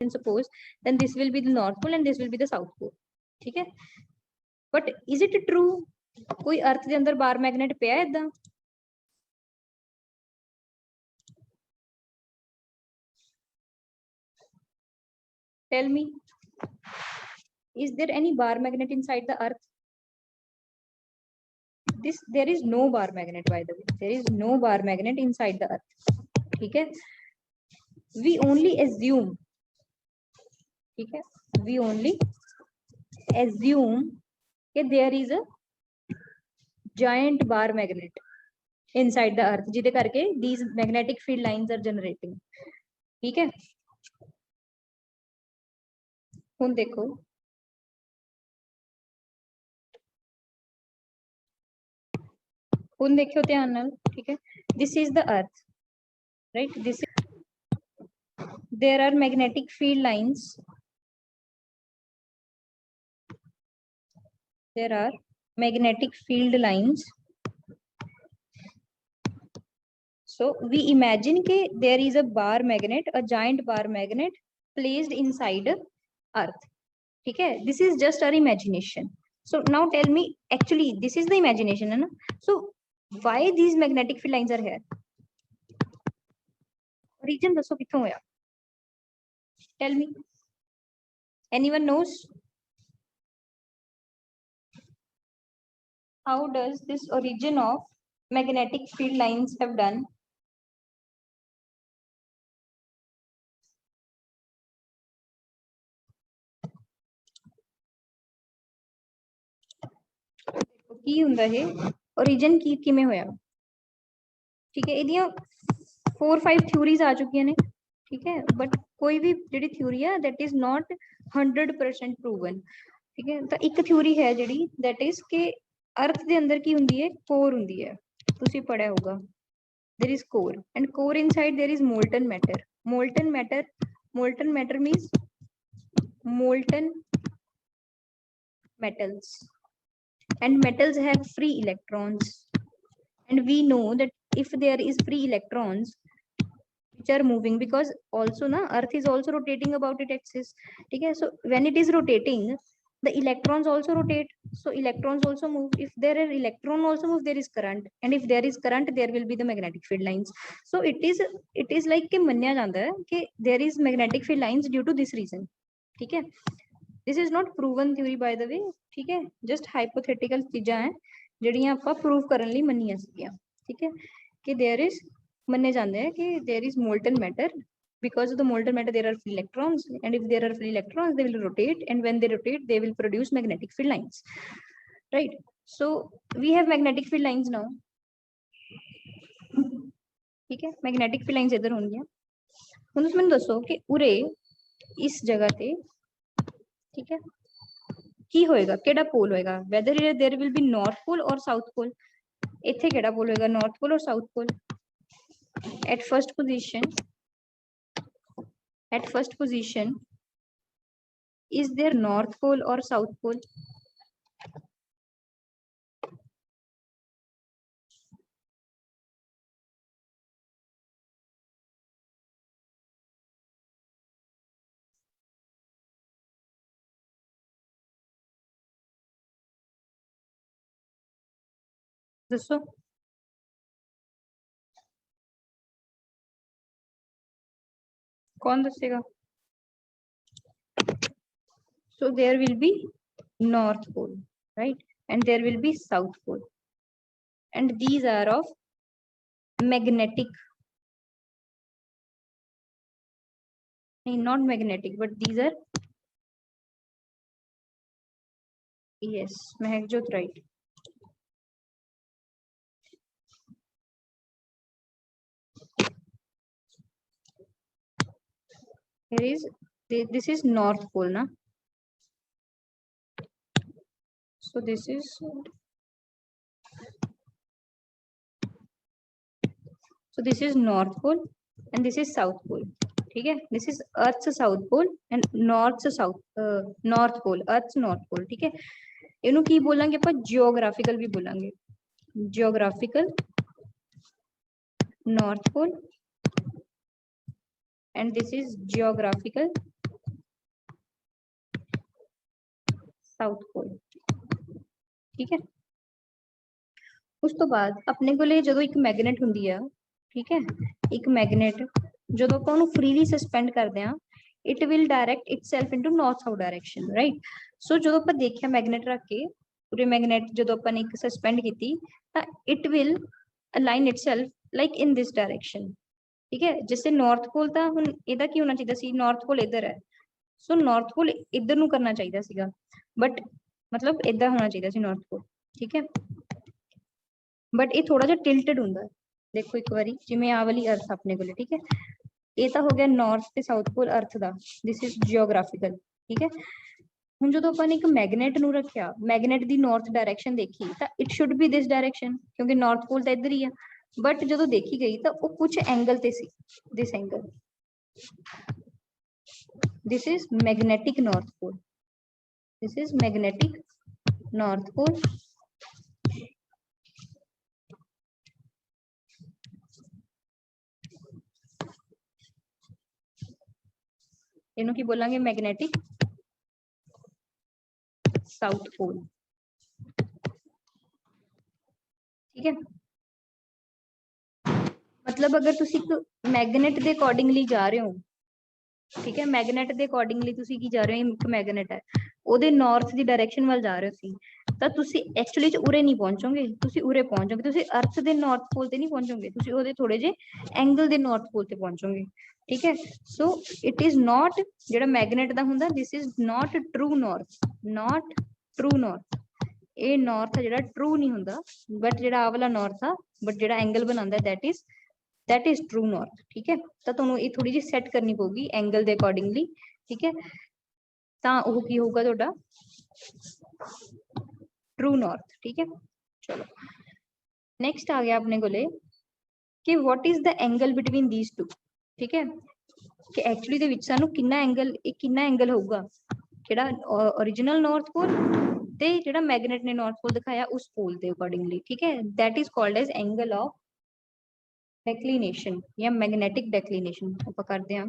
suppose, then this will be the north pole and this will be the south pole. ठीक है, but is it true कोई अर्थ ਦੇ ਅੰਦਰ ਬਾਰ magnet ਪਿਆ ਇਦਾਂ? Tell me, is there any bar magnet inside the earth? There is no bar magnet, by the way. There is no bar magnet inside the earth. ठीक है, we only assume, ठीक है, we only assume that there is a giant bar magnet inside the earth ਜਿਹਦੇ ਕਰਕੇ these magnetic field lines are generating. ठीक है, ਹੁਣ देखो, ਹੁਣ देखो ध्यान नाल, ठीक है, this is the earth, right? This is, there are magnetic field lines, there are magnetic field lines. So we imagine that there is a bar magnet, a giant bar magnet placed inside earth. ठीक है, this is just our imagination. So now tell me, actually this is the imagination, है ना? So why these magnetic field lines are here? Origin ਦੱਸੋ ਕਿੱਥੋਂ ਹੋਇਆ? Tell me, anyone knows? How does this origin of magnetic field lines have done? ਕੀ ਹੁੰਦਾ ਹੈ origin ਕੀ ਕਿਵੇਂ ਹੋਇਆ? ਠੀਕ ਹੈ, ਇਹਦੀਆਂ 4-5 ਥਿਊਰੀਜ਼ ਆ ਚੁੱਕੀਆਂ ਨੇ, ਠੀਕ ਹੈ, ਬਟ ਕੋਈ ਵੀ ਜਿਹੜੀ ਥਿਊਰੀ ਆ that is not 100% proven. ਠੀਕ ਹੈ, ਤਾਂ ਇੱਕ ਥਿਊਰੀ ਹੈ ਜਿਹੜੀ that is ਕਿ ਅਰਥ ਦੇ ਅੰਦਰ ਕੀ ਹੁੰਦੀ ਹੈ, ਕੋਰ ਹੁੰਦੀ ਹੈ, ਤੁਸੀਂ ਪੜਿਆ ਹੋਊਗਾ, there is core and core inside there is molten matter. Molten matter means molten metals, and metals have free electrons, and we know that if there is free electrons which are moving, because also na earth is also rotating about its axis, okay? So when it is rotating, the electrons also rotate, so electrons also move. If there are electron also move, there is current, and if there is current, there will be the magnetic field lines. So it is like ke manya janda hai ke there is magnetic field lines due to this reason. Okay, this is not proven theory, by the way. ठीक है, just hypothetical चीज़ां हैं ਜਿਹੜੀਆਂ ਆਪਾਂ prove ਕਰਨ ਲਈ ਮੰਨੀਆਂ ਸੀਗੀਆਂ, ठीक है, कि there is ਮੰਨੇ ਜਾਂਦੇ हैं कि there is molten matter, because of the molten matter there are free electrons, and if there are free electrons they will rotate, and when they rotate they will produce magnetic field lines, right? So we have magnetic field lines now, ठीक है, magnetic field lines इधर होंगी। ਹੁਣ ਤੁਸੀਂ ਮੈਨੂੰ ਦੱਸੋ ਕਿ ਉਰੇ ਇਸ ਜਗ੍ਹਾ ਤੇ, ठीक है, ਕੀ ਹੋਏਗਾ, ਕਿਹੜਾ ਪੋਲ ਹੋਏਗਾ, whether there will be north pole or south pole? ਇੱਥੇ ਕਿਹੜਾ ਪੋਲ ਹੋਏਗਾ, north pole or south pole? At first position is there north pole or south pole? ਦੱਸੋ, कौन दसेगा? So there will be north pole, right, and there will be south pole, and these are of magnetic, not magnetic, but these are, yes, Mehakjot, right. Here is this is north pole, na? So this is north pole and this is south pole, ठीक है, this is earth's south pole and north pole, earth's north pole, ठीक है, ਇਹਨੂੰ ਕੀ ਬੋਲਾਂਗੇ ਆਪਾਂ, geographical ਵੀ ਬੋਲਾਂਗੇ, geographical north pole, and this is geographical south pole. ਠੀਕ ਹੈ, ਉਸ ਤੋਂ ਬਾਅਦ ਆਪਣੇ ਕੋਲੇ ਜਦੋਂ ਇੱਕ ਮੈਗਨੇਟ ਹੁੰਦੀ ਆ, ਠੀਕ ਹੈ, ਇੱਕ ਮੈਗਨੇਟ ਜਦੋਂ ਆਪਾਂ ਉਹਨੂੰ ਫ੍ਰੀਲੀ ਸਸਪੈਂਡ ਕਰਦੇ ਆ, it will direct itself into north south direction, right. So ਜਦੋਂ ਆਪਾਂ ਦੇਖਿਆ ਮੈਗਨੇਟ ਰੱਖ ਕੇ, ਪੂਰੇ ਮੈਗਨੇਟ ਜਦੋਂ ਆਪਾਂ ਨੇ ਇੱਕ ਸਸਪੈਂਡ ਕੀਤੀ ਤਾਂ it will align itself like in this direction. ਠੀਕ ਹੈ, ਜਿਵੇਂ ਨਾਰਥ ਪੋਲ ਤਾਂ ਹੁਣ ਇਹਦਾ ਕੀ ਹੋਣਾ ਚਾਹੀਦਾ ਸੀ, ਨਾਰਥ ਪੋਲ ਇੱਧਰ ਹੈ, ਸੋ ਨਾਰਥ ਪੋਲ ਇੱਧਰ ਨੂੰ ਕਰਨਾ ਚਾਹੀਦਾ ਸੀਗਾ, ਬਟ ਮਤਲਬ ਇਦਾਂ ਹੋਣਾ ਚਾਹੀਦਾ ਸੀ ਨਾਰਥ ਪੋਲ। ਠੀਕ ਹੈ, ਬਟ ਇਹ ਥੋੜਾ ਜਿਹਾ ਟਿਲਟਡ ਹੁੰਦਾ। ਦੇਖੋ ਇੱਕ ਵਾਰੀ ਜਿਵੇਂ ਆ ਵਾਲੀ ਅਰਥ ਆਪਣੇ ਕੋਲੇ, ਠੀਕ ਹੈ, ਇਹ ਤਾਂ ਹੋ ਗਿਆ ਨਾਰਥ ਤੇ ਸਾਊਥ ਪੋਲ ਅਰਥ ਦਾ, ਦਿਸ ਇਜ਼ ਜਿਓਗ੍ਰਾਫਿਕਲ। ਠੀਕ ਹੈ, ਹੁਣ ਜਦੋਂ ਆਪਾਂ ਨੇ ਇੱਕ ਮੈਗਨੇਟ ਨੂੰ ਰੱਖਿਆ, ਮੈਗਨੇਟ ਦੀ ਨਾਰਥ ਡਾਇਰੈਕਸ਼ਨ ਦੇਖੀ ਤਾਂ it should be this direction, ਕਿਉਂਕਿ ਨਾਰਥ ਪੋਲ ਤਾਂ ਇੱਧਰ ਹੀ ਆ, ਬਟ ਜਦੋਂ ਦੇਖੀ ਗਈ ਤਾਂ ਉਹ ਕੁਝ ਐਂਗਲ ਤੇ ਸੀ, ਦਿਸ angle, this is magnetic north pole, this is magnetic north pole। ਇਹਨੂੰ ਕੀ ਬੋਲਾਂਗੇ, ਮੈਗਨੈਟਿਕ ਸਾਊਥ ਪੋਲ। ਠੀਕ ਹੈ, मतलब अगर तुसी एक मैगनेट ਦੇ ਅਕੋਰਡਿੰਗਲੀ ਜਾ ਰਹੇ ਹੋ, ਠੀਕ ਹੈ, ਮੈਗਨੇਟ ਦੇ ਅਕੋਰਡਿੰਗਲੀ ਤੁਸੀਂ ਕੀ ਜਾ ਰਹੇ ਹੋ, ਇੱਕ ਮੈਗਨੇਟ ਹੈ ਉਹਦੇ ਨਾਰਥ ਦੀ ਡਾਇਰੈਕਸ਼ਨ ਵੱਲ ਜਾ ਰਹੇ ਸੀ, ਤਾਂ ਤੁਸੀਂ ਐਕਚੁਅਲੀ ਚ ਉਰੇ ਨਹੀਂ ਪਹੁੰਚੋਗੇ, ਤੁਸੀਂ ਉਰੇ ਪਹੁੰਚੋਗੇ, ਤੁਸੀਂ ਅਰਥ ਦੇ ਨਾਰਥ ਪੋਲ ਤੇ ਨਹੀਂ ਪਹੁੰਚੋਗੇ, ਤੁਸੀਂ ਉਹਦੇ ਥੋੜੇ ਜੇ ਐਂਗਲ ਦੇ ਨਾਰਥ ਪੋਲ ਤੇ ਪਹੁੰਚੋਗੇ। ਠੀਕ ਹੈ, ਸੋ ਇਟ ਇਜ਼ ਨਾਟ, ਜਿਹੜਾ ਮੈਗਨੇਟ ਦਾ ਹੁੰਦਾ, this is not true north, not true north. ਇਹ ਨਾਰਥ ਆ ਜਿਹੜਾ ਟਰੂ ਨਹੀਂ ਹੁੰਦਾ, ਬਟ ਜਿਹੜਾ ਆ ਵਾਲਾ ਨਾਰਥ ਆ, ਬਟ ਜਿਹੜਾ ਐਂਗਲ ਬਣਾਉਂਦਾ that is true north। ठीक है, ਤਾਂ ਤੁਹਾਨੂੰ ਇਹ ਥੋੜੀ ਜਿਹੀ ਸੈੱਟ ਕਰਨੀ ਪਊਗੀ ਐਂਗਲ ਦੇ ਅਕੋਰਡਿੰਗਲੀ। ਠੀਕ ਹੈ, ਤਾਂ ਉਹ ਕੀ ਹੋਊਗਾ ਤੁਹਾਡਾ ਟਰੂ ਨਾਰਥ। ਠੀਕ ਹੈ, ਚਲੋ ਨੈਕਸਟ ਆ ਗਿਆ ਆਪਣੇ ਕੋਲੇ ਕਿ what is the angle between these two। ਠੀਕ ਹੈ, ਕਿ ਐਕਚੁਅਲੀ ਦੇ ਵਿੱਚ ਸਾਨੂੰ ਕਿੰਨਾ ਐਂਗਲ, ਇਹ ਕਿੰਨਾ ਐਂਗਲ ਹੋਊਗਾ, ਜਿਹੜਾ origignal north pole ਤੇ ਜਿਹੜਾ ਮੈਗਨੇਟ ਨੇ ਨਾਰਥ ਪੋਲ ਦਿਖਾਇਆ ਉਸ ਪੋਲ ਦੇ ਅਕੋਰਡਿੰਗਲੀ। ਠੀਕ ਹੈ, that is called as angle of declination या मैग्नेटिक डेक्लिनेशन ਆਪਾਂ ਕਰਦੇ ਹਾਂ।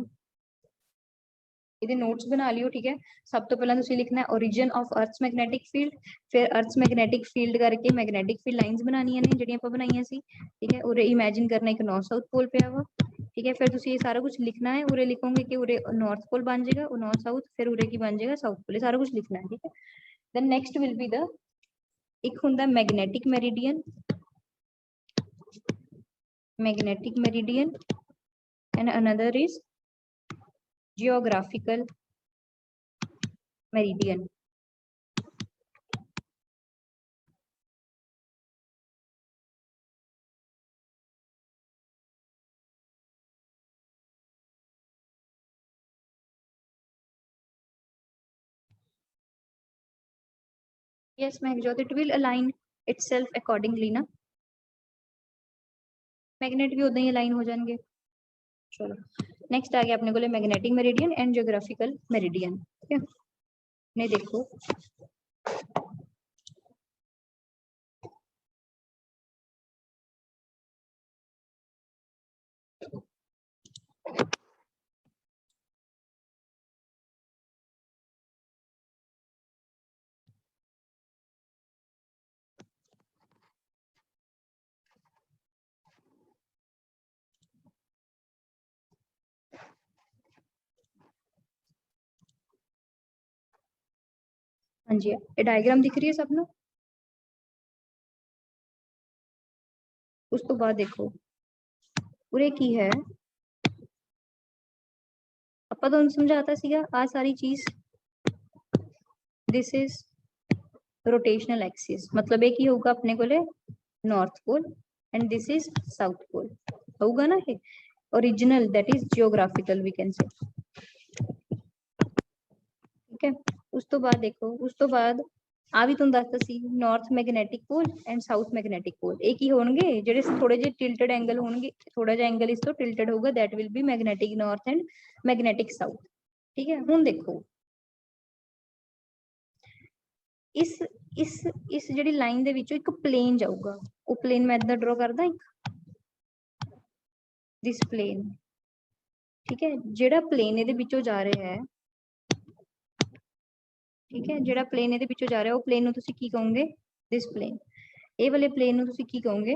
ਇਹਦੇ ਨੋਟਸ ਬਣਾ ਲਿਓ। ਠੀਕ ਹੈ, ਸਭ ਤੋਂ ਪਹਿਲਾਂ ਤੁਸੀਂ ਲਿਖਣਾ ਹੈ origin of earth's magnetic field, ਫਿਰ earth's magnetic field ਕਰਕੇ magnetic field lines ਬਣਾਉਣੀਆਂ ਨੇ ਜਿਹੜੀਆਂ ਆਪਾਂ ਬਣਾਈਆਂ ਸੀ। ਠੀਕ ਹੈ, ਉਰੇ ਇਮੇजिन ਕਰਨਾ ਇੱਕ ਨਾਰਥ ਸਾਊਥ ਪੋਲ ਪਿਆ ਵਾ। ਠੀਕ ਹੈ, ਫਿਰ ਤੁਸੀਂ ਇਹ ਸਾਰਾ ਕੁਝ ਲਿਖਣਾ ਹੈ, ਉਰੇ ਲਿਖੋਗੇ ਕਿ ਉਰੇ ਨਾਰਥ ਪੋਲ ਬਣ ਜਾਏਗਾ, ਉਹ ਨਾਰਥ ਸਾਊਥ, ਫਿਰ ਉਰੇ ਕੀ ਬਣ ਜਾਏਗਾ, ਸਾਊਥ ਪੋਲ, ਸਾਰਾ ਕੁਝ ਲਿਖਣਾ ਹੈ। ਠੀਕ ਹੈ, then next will be the ਇੱਕ ਹੁੰਦਾ magnetic meridian, magnetic meridian, and another is geographical meridian। yes Meghjot, it will align itself accordingly ना, मैग्नेट भी उदा ही अलाइन हो जाएंगे। चलो नेक्स्ट आ गया अपने को magnetic meridian and geographical meridian. ठीक है, ने देखो हाँ जी, ये डायग्राम दिख रही है सबनों। उस तो बाद देखो उरे की है, अपा तो समझाता सीगा आ सारी चीज, दिस इज रोटेशनल एक्सिस, मतलब एक ही होगा अपने को North Pole and this is South Pole होगा ना, ये original that is geographical we can say. ठीक है, उस तो बाद देखो, उस तो बाद आ भी तुम दसता सी north magnetic pole and south magnetic pole एक ही होंगे, जेडे थोड़े जे टिल्टेड एंगल होंगे, थोड़ा जा एंगल इस तो टिल्टेड होगा, that will B magnetic north and magnetic south. ठीक है, हुन देखो इस ਜਿਹੜੀ ਲਾਈਨ ਦੇ ਵਿੱਚੋਂ ਇੱਕ ਪਲੇਨ ਜਾਊਗਾ, ਉਹ ਪਲੇਨ ਮੈਂ ਇਦਾਂ ਡਰਾ ਕਰਦਾ ਇੱਕ ਦਿਸ ਪਲੇਨ। ਠੀਕ ਹੈ, ਜਿਹੜਾ ਪਲੇਨ ਇਹਦੇ ਵਿੱਚੋਂ ਜਾ ਰਿਹਾ ਹੈ ठीक है, ਜਿਹੜਾ plane ਇਹਦੇ ਵਿੱਚੋਂ ਜਾ ਰਿਹਾ ਉਹ plane ਨੂੰ ਤੁਸੀਂ ਕੀ ਕਹੋਗੇ? this plane। ਇਹ ਵਾਲੇ plane ਨੂੰ ਤੁਸੀਂ ਕੀ ਕਹੋਗੇ?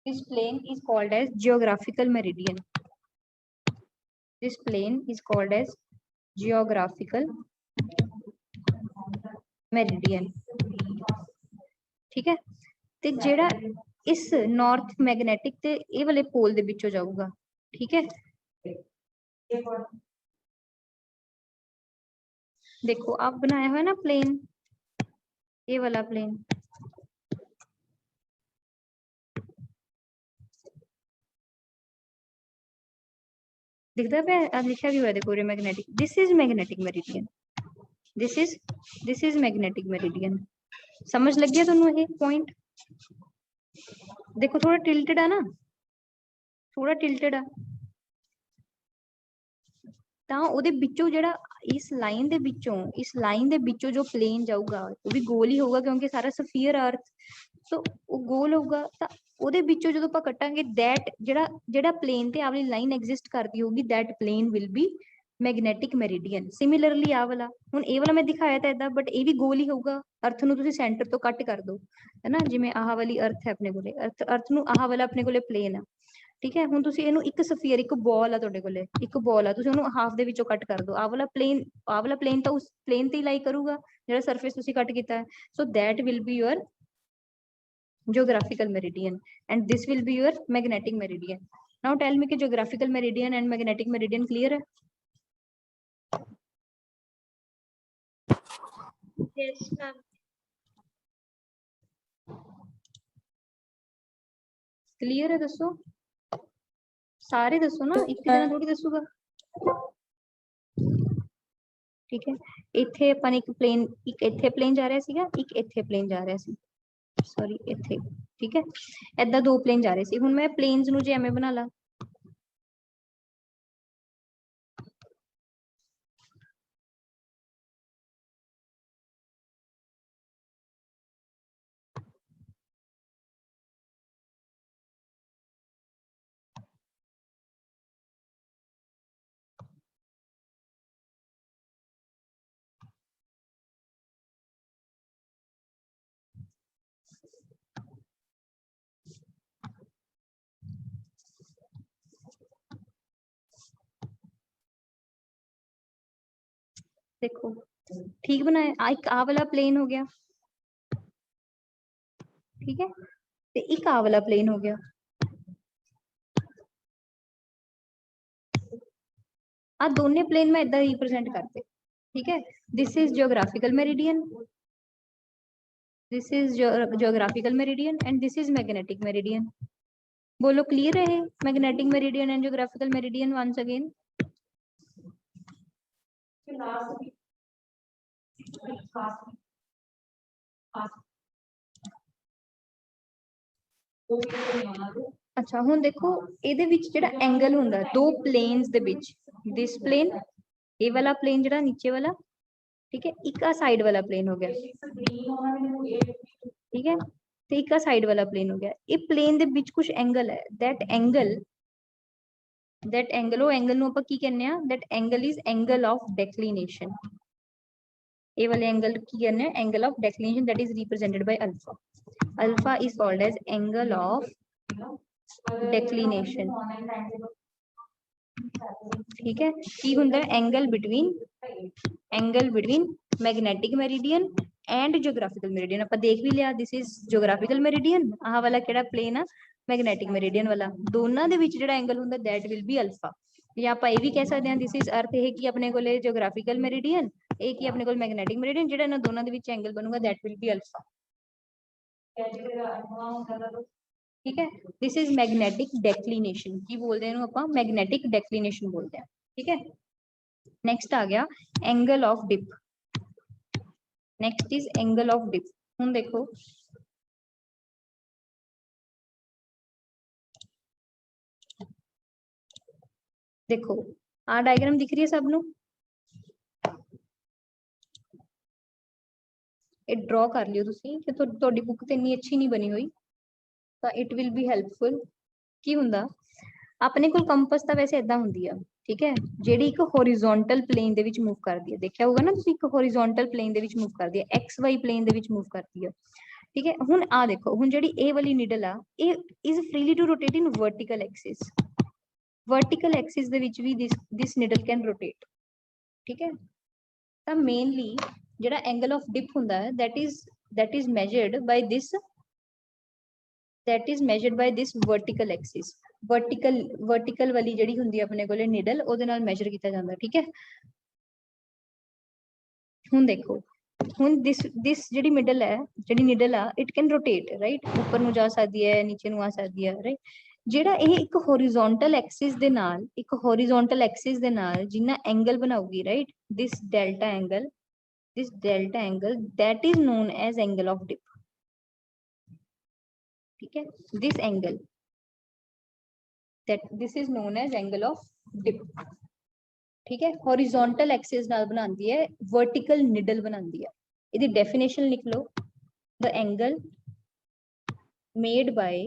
this plane is called as geographical meridian। this plane is called as geographical meridian। ठीक है, ਤੇ ਜਿਹੜਾ ਇਸ ਨਾਰਥ ਮੈਗਨੈਟਿਕ ਤੇ ਇਹ ਵਾਲੇ ਪੋਲ ਦੇ ਵਿੱਚੋਂ ਜਾਊਗਾ। ਠੀਕ ਹੈ, देखो आप बनाया हुआ है ना प्लेन, ये वाला प्लेन, दिखता है लिखा भी हुआ है देखो, magnetic, this is magnetic meridian, this is magnetic meridian. समझ लग गया दोनों ये पॉइंट? देखो थोड़ा टिल्टेड है ना, थोड़ा टिल्टेड है, ਤਾਂ ਉਹਦੇ ਵਿੱਚੋਂ ਜਿਹੜਾ ਇਸ ਲਾਈਨ ਦੇ ਵਿੱਚੋਂ ਜੋ ਪਲੇਨ ਜਾਊਗਾ ਉਹ ਵੀ ਗੋਲ ਹੀ ਹੋਊਗਾ, ਕਿਉਂਕਿ ਸਾਰਾ ਸਫੀਅਰ ਅਰਥ, ਸੋ ਉਹ ਗੋਲ ਹੋਊਗਾ। ਤਾਂ ਉਹਦੇ ਵਿੱਚੋਂ ਜਦੋਂ ਆਪਾਂ ਕੱਟਾਂਗੇ ਦੈਟ ਜਿਹੜਾ ਪਲੇਨ ਤੇ ਆਪਣੀ ਲਾਈਨ ਐਗਜ਼ਿਸਟ ਕਰਦੀ ਹੋਊਗੀ, that plane will be magnetic meridian. Similarly ਆ ਵਾਲਾ, ਹੁਣ ਇਹ ਵਾਲਾ ਮੈਂ ਦਿਖਾਇਆ ਤਾਂ ਏਦਾਂ, ਬਟ ਇਹ ਵੀ ਗੋਲ ਹੀ ਹੋਊਗਾ। ਅਰਥ ਨੂੰ ਤੁਸੀਂ ਸੈਂਟਰ ਤੋਂ ਕੱਟ ਕਰ ਦਿਓ, ਹੈਨਾ, ਜਿਵੇਂ ਆਹ ਵਾਲੀ ਅਰਥ ਹੈ ਆਪਣੇ ਕੋਲੇ, ਅਰਥ ਨੂੰ ਆਹ ਵਾਲਾ ਆਪਣੇ ਕੋਲੇ ਪਲੇਨ ਆ। ठीक है, ਹੁਣ ਤੁਸੀਂ ਇਹਨੂੰ ਇੱਕ ਸਫੀਅਰ, ਇੱਕ ਬਾਲ ਆ ਤੁਹਾਡੇ ਕੋਲੇ, ਇੱਕ ਬਾਲ ਆ, ਤੁਸੀਂ ਉਹਨੂੰ ਹਾਫ ਦੇ ਵਿੱਚੋਂ ਕੱਟ ਕਰ ਦਿਓ। ਆਹ ਵਾਲਾ ਪਲੇਨ ਤਾਂ ਉਸ ਪਲੇਨ ਤੇ ਹੀ ਲਾਈ ਕਰੂਗਾ ਜਿਹੜਾ ਸਰਫੇਸ ਤੁਸੀਂ ਕੱਟ ਕੀਤਾ ਹੈ। So that will be your geographical meridian and this will be your magnetic meridian। now tell me कि geographical meridian and magnetic meridian clear है? yes ma'am। क्लियर है? दसो सारे, दसो ना, एक जना थोड़ी दसूगा। ठीक है, इथे अपन एक प्लेन, एक इथे प्लेन जा रहा सीगा, एक इथे प्लेन जा रहा सी, सॉरी इथे। ठीक है, ऐदा दो प्लेन जा रहे सी। हुण मैं प्लेन्स नूं जे एवें बना ला, देखो ठीक बनाया, एक आ वाला प्लेन हो गया, ठीक है, ते एक आ वाला प्लेन हो गया। आ दोने प्लेन में इदा रिप्रेजेंट करते। ठीक है, this is geographical meridian, this is geographical meridian and this is magnetic meridian. बोलो क्लियर है magnetic meridian and geographical meridian? Once again अच्छा, हुण देखो ਇਹਦੇ ਵਿੱਚ ਜਿਹੜਾ एंगल ਹੁੰਦਾ दो प्लेन्स ਦੇ ਵਿੱਚ, दिस प्लेन, ये वाला प्लेन ਜਿਹੜਾ नीचे वाला, ठीक है, एक आ साइड वाला प्लेन हो गया। ठीक है, ਤੇ ਇੱਕ ਆ ਸਾਈਡ ਵਾਲਾ प्लेन हो गया। ਇਹ प्लेन ਦੇ ਵਿੱਚ ਕੁਝ एंगल है, that angle ਉਹ एंगल ਨੂੰ ਆਪਾਂ ਕੀ ਕਹਿੰਦੇ ਆ? that angle is angle of declination। ये वाले एंगल की कहने हैं angle of declination, that is represented by alpha. Alpha is called as angle of declination. ठीक है, की हुंदा है angle between magnetic meridian and geographical meridian. ਆਪਾਂ देख भी लिया, दिस इज जियोग्राफिकल मेरिडियन, आह वाला केड़ा प्लेन आ मैग्नेटिक मेरिडियन वाला, दोनों ਦੇ ਵਿੱਚ ਜਿਹੜਾ एंगल ਹੁੰਦਾ दैट विल बी अल्फा। या ਆਪਾਂ ਇਹ ਵੀ ਕਹਿ ਸਕਦੇ ਹਾਂ दिस इज अर्थ है कि अपने कोले जियोग्राफिकल मेरिडियन, एक ही अपने को मैग्नेटिक मेरिडियन, ਜਿਹੜਾ ਇਹਨਾਂ ਦੋਨਾਂ ਦੇ ਵਿੱਚ एंगल बनूगा दैट विल बी अल्फा। ठीक है, दिस इज मैग्नेटिक डेक्लिनेशन। की बोलते हैं ਆਪਾਂ? मैग्नेटिक डेक्लिनेशन बोलते हैं। ठीक है, नेक्स्ट आ गया angle of dip. Next is angle of dip. हुण देखो देखो आ डायग्राम दिख रही है सबनों? ਇਹ ਡਰਾ ਕਰ ਲਿਓ ਤੁਸੀਂ, ਕਿ ਤੁਹਾਡੀ ਬੁੱਕ ਤੇ ਇੰਨੀ ਅੱਛੀ ਨਹੀਂ ਬਣੀ ਹੋਈ, ਤਾਂ ਇਟ ਵਿਲ ਬੀ ਹੈਲਪਫੁਲ। ਕੀ ਹੁੰਦਾ ਆਪਣੇ ਕੋਲ ਕੰਪਸ ਤਾਂ ਵੈਸੇ ਇਦਾਂ ਹੁੰਦੀ ਆ, ठीक है, ਜਿਹੜੀ ਇੱਕ ਹੋਰੀਜ਼ੋਨਟਲ ਪਲੇਨ ਦੇ ਵਿੱਚ ਮੂਵ ਕਰਦੀ ਹੈ, ਦੇਖਿਆ ਹੋਊਗਾ ਨਾ ਤੁਸੀਂ, ਇੱਕ ਹੋਰੀਜ਼ੋਨਟਲ ਪਲੇਨ ਦੇ ਵਿੱਚ ਮੂਵ ਕਰਦੀ ਹੈ, ਐਕਸ ਵਾਈ ਪਲੇਨ ਦੇ ਵਿੱਚ ਮੂਵ ਕਰਦੀ ਹੈ। ਠੀਕ ਹੈ, ਹੁਣ ਆ ਦੇਖੋ, ਹੁਣ ਜਿਹੜੀ ਇਹ ਵਾਲੀ ਨੀਡਲ ਆ, ਇਹ is freely to rotate in vertical axis. Vertical axis ਦੇ ਵਿੱਚ ਵੀ ਦਿਸ ਨੀਡਲ ਕੈਨ ਰੋਟੇਟ। ਠੀਕ ਹੈ, ਤਾਂ ਮੇਨਲੀ ਜਿਹੜਾ ਐਂਗਲ ਆਫ ਡਿਪ ਹੁੰਦਾ ਹੈ, that is measured by this vertical axis। vertical ਵਾਲੀ ਜਿਹੜੀ ਹੁੰਦੀ ਹੈ ਆਪਣੇ ਕੋਲੇ ਨੀਡਲ, ਉਹਦੇ ਨਾਲ ਮੈਜ਼ਰ ਕੀਤਾ ਜਾਂਦਾ। ਠੀਕ ਹੈ, ਹੁਣ ਦੇਖੋ, ਹੁਣ this ਜਿਹੜੀ ਮਿਡਲ ਹੈ, ਜਿਹੜੀ ਨੀਡਲ ਆ, ਇਟ ਕੈਨ ਰੋਟੇਟ, ਰਾਈਟ, ਉੱਪਰ ਨੂੰ ਜਾ ਸਕਦੀ ਹੈ, ਨੀਚੇ ਨੂੰ ਆ ਸਕਦੀ ਹੈ, ਰਾਈਟ। ਜਿਹੜਾ ਇਹ ਇੱਕ ਹੋਰੀਜ਼ੋਨਟਲ ਐਕਸਿਸ ਦੇ ਨਾਲ, ਜਿੰਨਾ ਐਂਗਲ ਬਣਾਉਗੀ, right, this delta angle that is known as angle of dip। ठीक है, this angle this is known as angle of dip। ठीक है, हॉरिजॉन्टल एक्सिस नाल बनाती है, वर्टिकल निडल बनाती है। इसकी डेफिनेशन लिख लो, the angle made by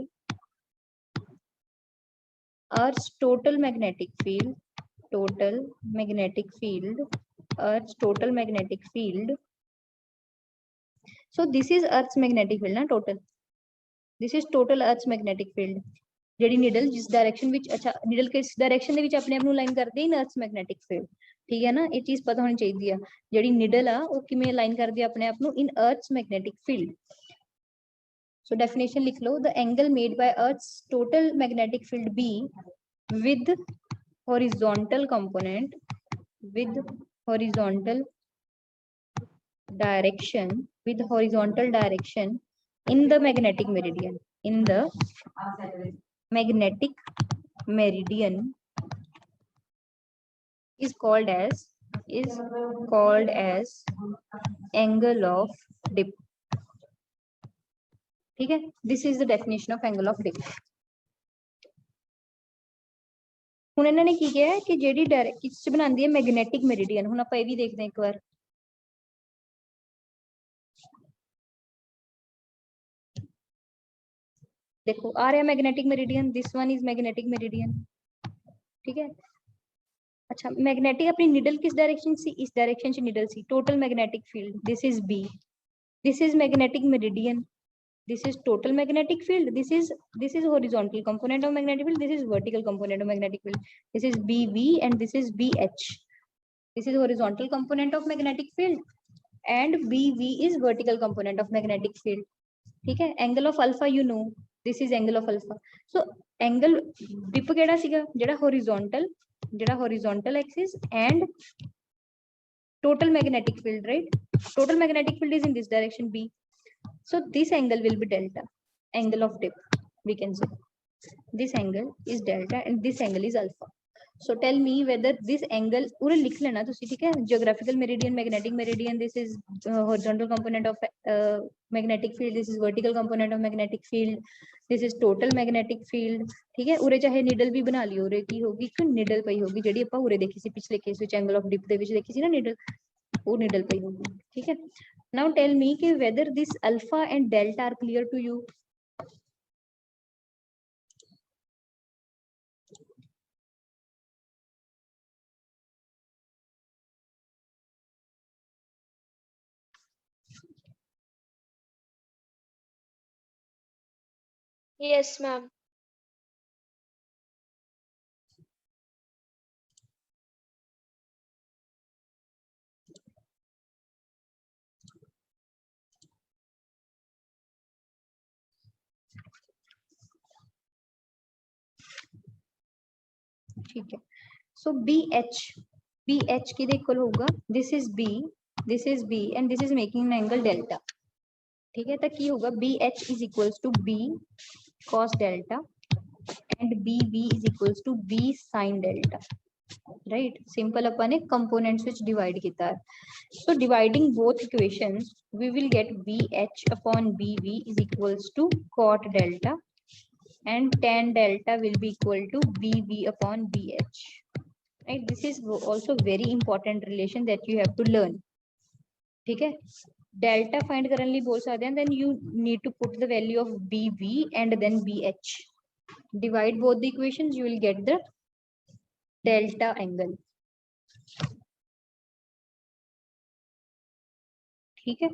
Earth's total magnetic field, Earth's total magnetic field। So this is Earth's magnetic field, na, total, this is total Earth's magnetic field। ਜਿਹੜੀ needle ਜਿਸ डायरेक्शन ਵਿੱਚ, अच्छा needle ਕਿਸ डायरेक्शन ਦੇ ਵਿੱਚ ਆਪਣੇ ਆਪ ਨੂੰ ਲਾਈਨ ਕਰਦੀ ਹੈ, ਇਨ ਅਰਥਸ ਮੈਗਨੈਟਿਕ ਫੀਲਡ। ਠੀਕ ਹੈ ਨਾ, ਇਹ ਚੀਜ਼ ਪਤਾ ਹੋਣੀ ਚਾਹੀਦੀ ਆ, ਜਿਹੜੀ ਨੀਡਲ ਆ ਉਹ ਕਿਵੇਂ ਲਾਈਨ ਕਰਦੀ ਹੈ ਆਪਣੇ ਆਪ ਨੂੰ, in Earth's magnetic field. So definition ਲਿਖ ਲਓ, the angle made by Earth's total magnetic field B with horizontal component, with horizontal direction in the magnetic meridian, in the magnetic meridian is called as angle of dip। ठीक है, this is the definition of angle of dip। ਹੁਣ ਇਹਨਾਂ ਨੇ ਕੀ ਕਿਹਾ ਕਿ ਜਿਹੜੀ ਕਿਸ ਚ ਬਣਾਉਂਦੀ ਹੈ, ਮੈਗਨੈਟਿਕ ਮੈਰੀਡੀਅਨ। ਹੁਣ ਆਪਾਂ ਇਹ ਵੀ ਦੇਖਦੇ ਹਾਂ ਇੱਕ ਵਾਰ। देखो आ रहा है magnetic meridian, this one is magnetic meridian. ठीक है, अच्छा मैग्नेटिक अपनी निडल किस डायरेक्शन से, इस डायरेक्शन से निडल सी, total magnetic field this is B, this is magnetic meridian, this is total magnetic field, this is horizontal component of magnetic field, this is vertical component of magnetic field, this is BV and this is BH, this is horizontal component of magnetic field and BV is vertical component of magnetic field। ठीक है, angle of alpha you know, this is angle of alpha। so angle dip ਕਿਹੜਾ ਸੀਗਾ, ਜਿਹੜਾ horizontal axis and total magnetic field, right, total magnetic field is in this direction B। so this angle will be delta, angle of dip, we can say this angle is delta and this angle is alpha। so tell me whether this angle पूरा लिख लेना तुसी, ठीक है, geographical meridian, magnetic meridian, this is horizontal component of magnetic field, this is vertical component of magnetic field, this is total magnetic field। ठीक है, उरे चाहे नीडल भी बना लियो, उरे की होगी कि नीडल पई होगी, जेडी ਆਪਾਂ ਉਰੇ ਦੇਖੀ ਸੀ ਪਿਛਲੇ ਕੇਸ ਵਿੱਚ एंगल ऑफ डिप ਦੇ ਵਿੱਚ ਦੇਖੀ ਸੀ ਨਾ नीडल, वो नीडल पई होगी। ठीक है, now tell me कि whether this alpha and delta are clear to you। Yes, ma'am। ठीक है, so BH किधे इक्वल होगा, this is B and this is making an angle delta। ठीक है, तो की होगा BH is equals to B cos delta and BB is equals to B sin delta। right, simple अपन ने components which divide किया है। so dividing both equations we will get BH upon BB is equals to cot delta and tan delta will be equal to BB upon BH। right, this is also very important relation that you have to learn। ठीक है, delta find करने लिए बोल सकते हैं, then you need to put the value of BB and then BH, divide both the equations, you will get the delta angle, ठीक है।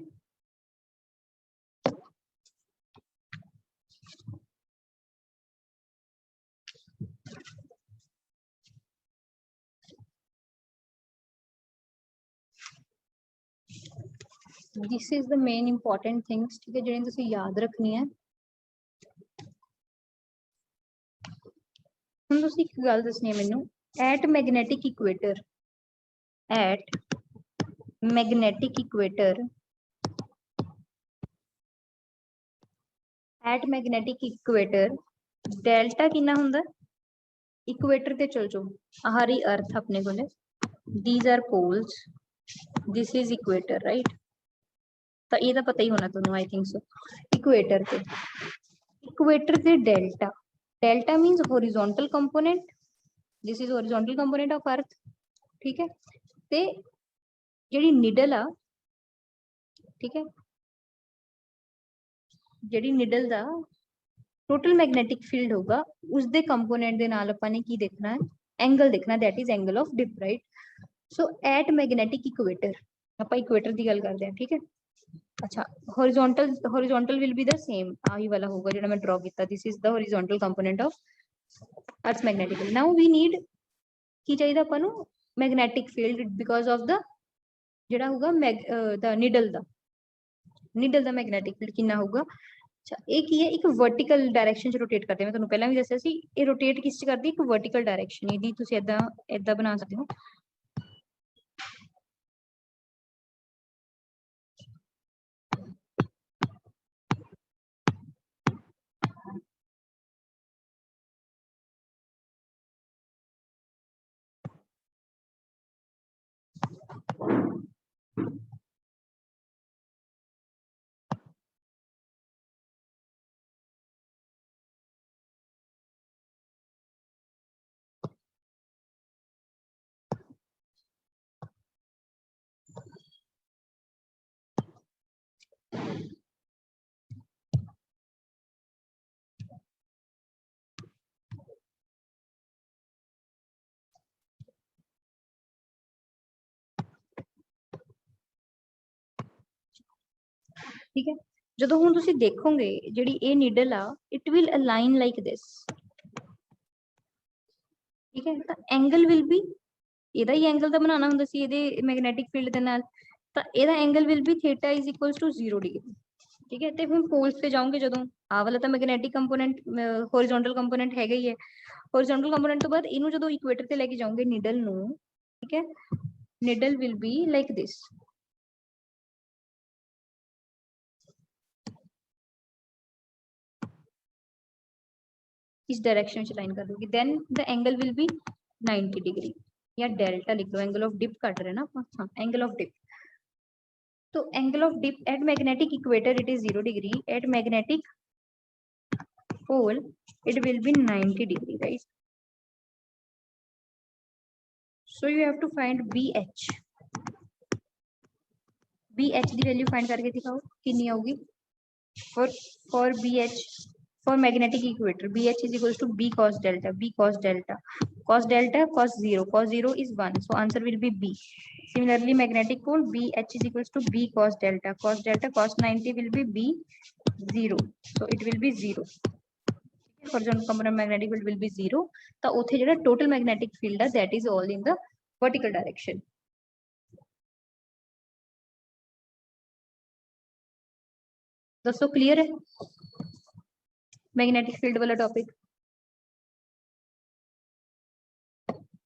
This is the main important things, ठीक है, जिन्हें तुसी याद रखनी है। ਹੁਣ ਤੁਸੀਂ ਇੱਕ ਗੱਲ ਦੱਸਣੀ ਹੈ ਮੈਨੂੰ, at magnetic equator, at magnetic equator, at magnetic equator delta ਕਿੰਨਾ ਹੁੰਦਾ? ਇਕੁਏਟਰ ਤੇ ਚਲ ਜਾਓ, ਆਹ ਰਹੀ ਅਰਥ ਆਪਣੇ ਕੋਲੇ, these are poles, this is equator, right? ਤਾਂ ਇਹ ਤਾਂ ਪਤਾ ਹੀ ਹੋਣਾ ਤੁਹਾਨੂੰ, I think so। ਇਕੁਏਟਰ ਤੇ delta, delta means horizontal component, this is horizontal component of अर्थ, ठीक है। ते जेडी निडल आ, ठीक है, जेडी निडल दा टोटल मैग्नेटिक फील्ड होगा, उसदे कंपोनेंट दे नाल आपां ने की देखना है? एंगल देखना, that is angle of dip, right. So at magnetic equator, आपां इक्वेटर दी गल करदे हां, ठीक है। अच्छा, horizontal will be the same, आही वाला होगा जेड़ा मैं ड्रॉ कीता, this is the horizontal component of earth magnetic field. Now we need की चाहिए ਆਪਾਂ ਨੂੰ magnetic field because of the ਜਿਹੜਾ ਹੋਗਾ द निडल ਦਾ मैग्नेटिक फील्ड कितना होगा। अच्छा, एक ही है, एक वर्टिकल डायरेक्शन च रोटेट करते हैं, मैं ਤੁਹਾਨੂੰ ਪਹਿਲਾਂ ਵੀ ਦੱਸਿਆ ਸੀ, ਇਹ रोटेट किस च करदी, एक वर्टिकल डायरेक्शन, ਇਹਦੀ ਤੁਸੀਂ ਇਦਾਂ ਬਣਾ ਸਕਦੇ ਹੋ। ठीक है, ਜਦੋਂ ਹੁਣ ਤੁਸੀਂ ਦੇਖੋਗੇ ਜਿਹੜੀ ਇਹ ਨੀਡਲ ਆ, it will align like this, ਠੀਕ ਹੈ। ਤਾਂ ਐਂਗਲ ਵਿਲ ਬੀ, ਇਹਦਾ ਹੀ ਐਂਗਲ ਤਾਂ ਬਣਾਉਣਾ ਹੁੰਦਾ ਸੀ ਇਹਦੇ ਮੈਗਨੈਟਿਕ ਫੀਲਡ ਦੇ ਨਾਲ, ਤਾਂ ਇਹਦਾ angle will be theta is equals to 0 degree, ਠੀਕ ਹੈ। ਤੇ ਹੁਣ ਪੋਲਸ ਤੇ ਜਾਓਗੇ ਜਦੋਂ, ਆਹ ਵਾਲਾ ਤਾਂ ਮੈਗਨੈਟਿਕ ਕੰਪੋਨੈਂਟ ਹੌਰੀਜ਼ੌਨਟਲ ਕੰਪੋਨੈਂਟ ਹੈਗਾ ਹੀ ਹੈ, ਹੌਰੀਜ਼ੌਨਟਲ ਕੰਪੋਨੈਂਟ ਤੋਂ ਬਾਅਦ ਇਹਨੂੰ ਜਦੋਂ ਇਕੁਏਟਰ ਤੇ ਲੈ ਕੇ ਜਾਓਗੇ ਨੀਡਲ ਨੂੰ, ਠੀਕ ਹੈ, needle will be like this, इस डायरेक्शन में लाइन कर दोगे, then the angle will be 90 degree, या डेल्टा लिख दो, एंगल ऑफ डिप काट रहे ना, हाँ, एंगल ऑफ डिप। तो angle of dip at magnetic equator it is 0 degree, at magnetic pole it will be 90 degree, right? So you have to find BH, BH की value find करके दिखाओ कितनी आएगी। for BH, for magnetic equator, BH is equals to B cos delta, B cos delta, cos delta, cos 0 is 1, so answer will be B। Similarly magnetic pole, BH is equals to B cos delta, cos 90 will be B 0, so it will be 0। horizontal component magnetic field will be 0, ਤਾਂ ਉੱਥੇ ਜਿਹੜਾ total magnetic field ਹੈ that is all in the vertical direction। दोस्तों clear है magnetic field वाला topic?